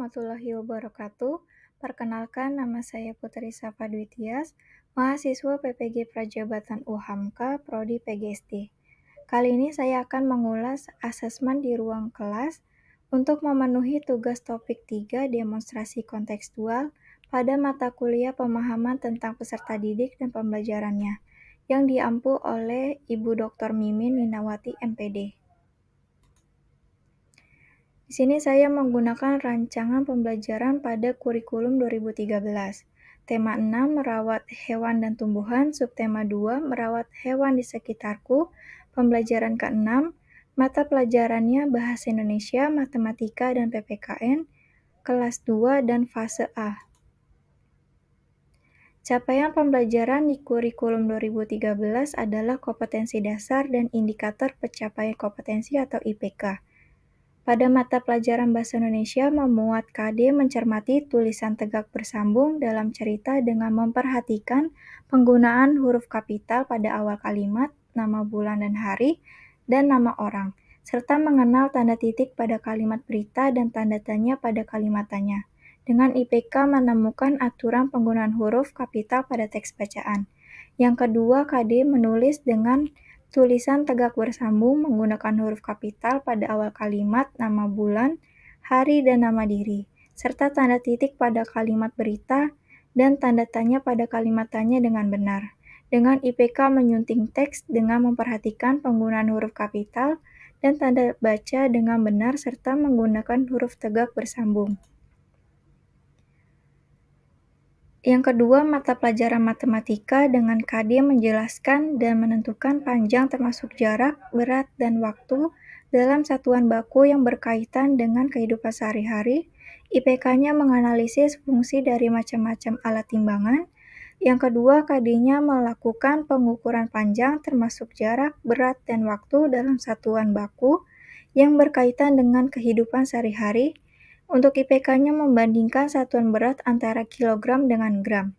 warahmatullahi wabarakatuh. Perkenalkan, nama saya Putri Safadwi Tias, mahasiswa PPG Prajabatan UHAMKA, Prodi PGSD. Kali ini saya akan mengulas asesmen di ruang kelas untuk memenuhi tugas topik 3 demonstrasi kontekstual pada mata kuliah pemahaman tentang peserta didik dan pembelajarannya, yang diampu oleh Ibu Dr. Mimin Ninawati MPD. Di sini saya menggunakan rancangan pembelajaran pada kurikulum 2013. Tema 6, merawat hewan dan tumbuhan, subtema 2, merawat hewan di sekitarku, pembelajaran ke-6, mata pelajarannya Bahasa Indonesia, Matematika, dan PPKN, kelas 2 dan fase A. Capaian pembelajaran di kurikulum 2013 adalah kompetensi dasar dan indikator pencapaian kompetensi atau IPK. Pada mata pelajaran Bahasa Indonesia memuat KD mencermati tulisan tegak bersambung dalam cerita dengan memperhatikan penggunaan huruf kapital pada awal kalimat, nama bulan dan hari, dan nama orang, serta mengenal tanda titik pada kalimat berita dan tanda tanya pada kalimat tanya. Dengan IPK menemukan aturan penggunaan huruf kapital pada teks bacaan. Yang kedua, KD menulis dengan tulisan tegak bersambung menggunakan huruf kapital pada awal kalimat, nama bulan, hari, dan nama diri, serta tanda titik pada kalimat berita dan tanda tanya pada kalimat tanya dengan benar. Dengan IPK menyunting teks dengan memperhatikan penggunaan huruf kapital dan tanda baca dengan benar serta menggunakan huruf tegak bersambung. Yang kedua, mata pelajaran matematika dengan KD menjelaskan dan menentukan panjang termasuk jarak, berat, dan waktu dalam satuan baku yang berkaitan dengan kehidupan sehari-hari. IPK-nya menganalisis fungsi dari macam-macam alat timbangan. Yang kedua, KD-nya melakukan pengukuran panjang termasuk jarak, berat, dan waktu dalam satuan baku yang berkaitan dengan kehidupan sehari-hari. Untuk IPK-nya membandingkan satuan berat antara kilogram dengan gram.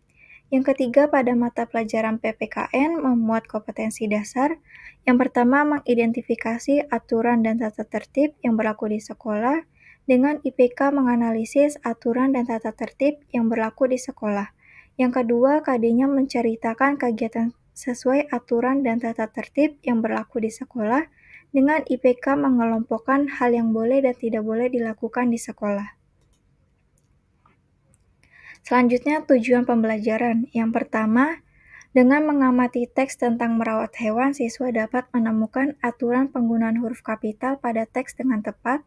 Yang ketiga, pada mata pelajaran PPKN memuat kompetensi dasar. Yang pertama, mengidentifikasi aturan dan tata tertib yang berlaku di sekolah. Dengan IPK menganalisis aturan dan tata tertib yang berlaku di sekolah. Yang kedua, KD-nya menceritakan kegiatan sesuai aturan dan tata tertib yang berlaku di sekolah. Dengan IPK mengelompokkan hal yang boleh dan tidak boleh dilakukan di sekolah. Selanjutnya, tujuan pembelajaran. Yang pertama, dengan mengamati teks tentang merawat hewan, siswa dapat menemukan aturan penggunaan huruf kapital pada teks dengan tepat.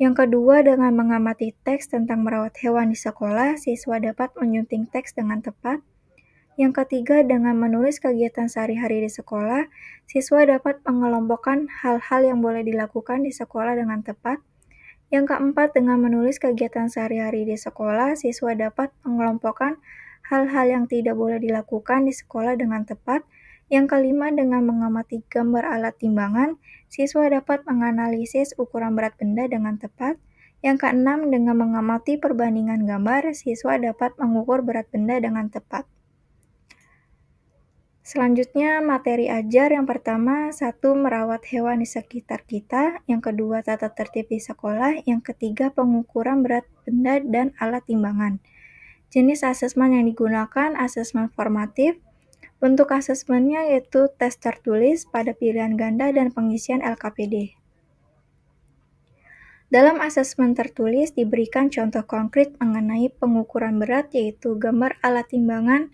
Yang kedua, dengan mengamati teks tentang merawat hewan di sekolah, siswa dapat menyunting teks dengan tepat. Yang ketiga, dengan menulis kegiatan sehari-hari di sekolah, siswa dapat mengelompokkan hal-hal yang boleh dilakukan di sekolah dengan tepat. Yang keempat, dengan menulis kegiatan sehari-hari di sekolah, siswa dapat mengelompokkan hal-hal yang tidak boleh dilakukan di sekolah dengan tepat. Yang kelima, dengan mengamati gambar alat timbangan, siswa dapat menganalisis ukuran berat benda dengan tepat. Yang keenam, dengan mengamati perbandingan gambar, siswa dapat mengukur berat benda dengan tepat. Selanjutnya, materi ajar yang pertama, 1. Merawat hewan di sekitar kita. Yang kedua, tata tertib di sekolah. Yang ketiga, pengukuran berat benda dan alat timbangan. Jenis asesmen yang digunakan, asesmen formatif. Bentuk asesmennya yaitu tes tertulis pada pilihan ganda dan pengisian LKPD. Dalam asesmen tertulis diberikan contoh konkret mengenai pengukuran berat yaitu gambar alat timbangan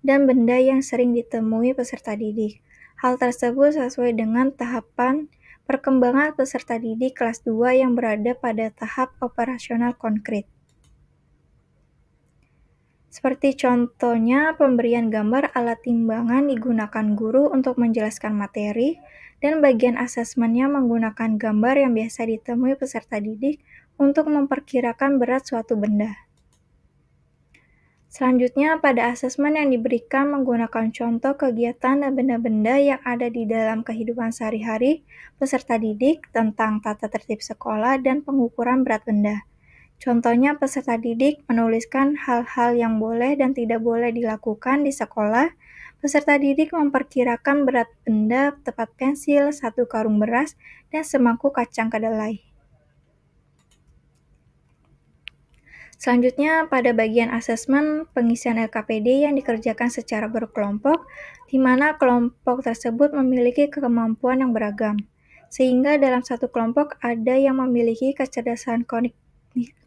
dan benda yang sering ditemui peserta didik. Hal tersebut sesuai dengan tahapan perkembangan peserta didik kelas 2 yang berada pada tahap operasional konkret. Seperti contohnya, pemberian gambar alat timbangan digunakan guru untuk menjelaskan materi, dan bagian asesmennya menggunakan gambar yang biasa ditemui peserta didik untuk memperkirakan berat suatu benda. Selanjutnya, pada asesmen yang diberikan menggunakan contoh kegiatan dan benda-benda yang ada di dalam kehidupan sehari-hari peserta didik tentang tata tertib sekolah dan pengukuran berat benda. Contohnya, peserta didik menuliskan hal-hal yang boleh dan tidak boleh dilakukan di sekolah. Peserta didik memperkirakan berat benda tepat pensil, 1 karung beras, dan semangkuk kacang kedelai. Selanjutnya, pada bagian asesmen pengisian LKPD yang dikerjakan secara berkelompok, di mana kelompok tersebut memiliki kemampuan yang beragam, sehingga dalam satu kelompok ada yang memiliki kecerdasan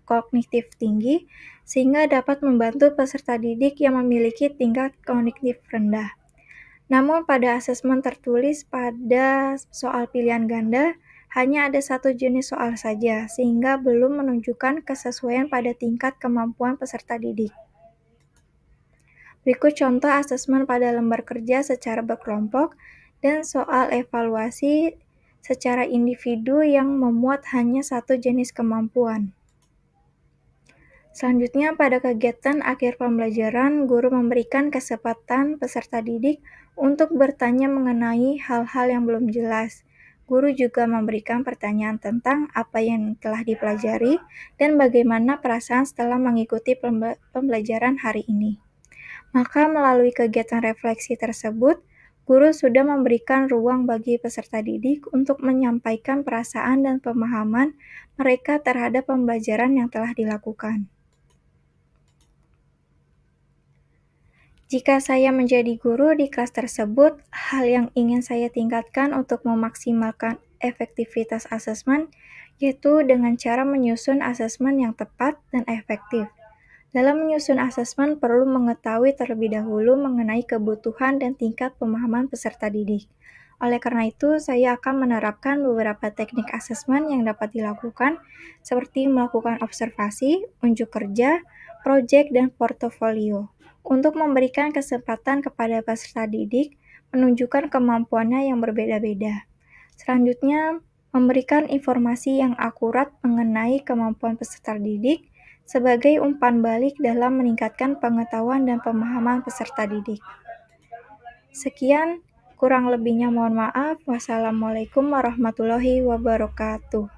kognitif tinggi, sehingga dapat membantu peserta didik yang memiliki tingkat kognitif rendah. Namun pada asesmen tertulis pada soal pilihan ganda, hanya ada satu jenis soal saja, sehingga belum menunjukkan kesesuaian pada tingkat kemampuan peserta didik. Berikut contoh asesmen pada lembar kerja secara berkelompok dan soal evaluasi secara individu yang memuat hanya satu jenis kemampuan. Selanjutnya, pada kegiatan akhir pembelajaran, guru memberikan kesempatan peserta didik untuk bertanya mengenai hal-hal yang belum jelas. Guru juga memberikan pertanyaan tentang apa yang telah dipelajari dan bagaimana perasaan setelah mengikuti pembelajaran hari ini. Maka melalui kegiatan refleksi tersebut, guru sudah memberikan ruang bagi peserta didik untuk menyampaikan perasaan dan pemahaman mereka terhadap pembelajaran yang telah dilakukan. Jika saya menjadi guru di kelas tersebut, hal yang ingin saya tingkatkan untuk memaksimalkan efektivitas asesmen yaitu dengan cara menyusun asesmen yang tepat dan efektif. Dalam menyusun asesmen perlu mengetahui terlebih dahulu mengenai kebutuhan dan tingkat pemahaman peserta didik. Oleh karena itu, saya akan menerapkan beberapa teknik asesmen yang dapat dilakukan, seperti melakukan observasi, unjuk kerja, proyek, dan portofolio, untuk memberikan kesempatan kepada peserta didik menunjukkan kemampuannya yang berbeda-beda. Selanjutnya, memberikan informasi yang akurat mengenai kemampuan peserta didik sebagai umpan balik dalam meningkatkan pengetahuan dan pemahaman peserta didik. Sekian, kurang lebihnya mohon maaf. Wassalamualaikum warahmatullahi wabarakatuh.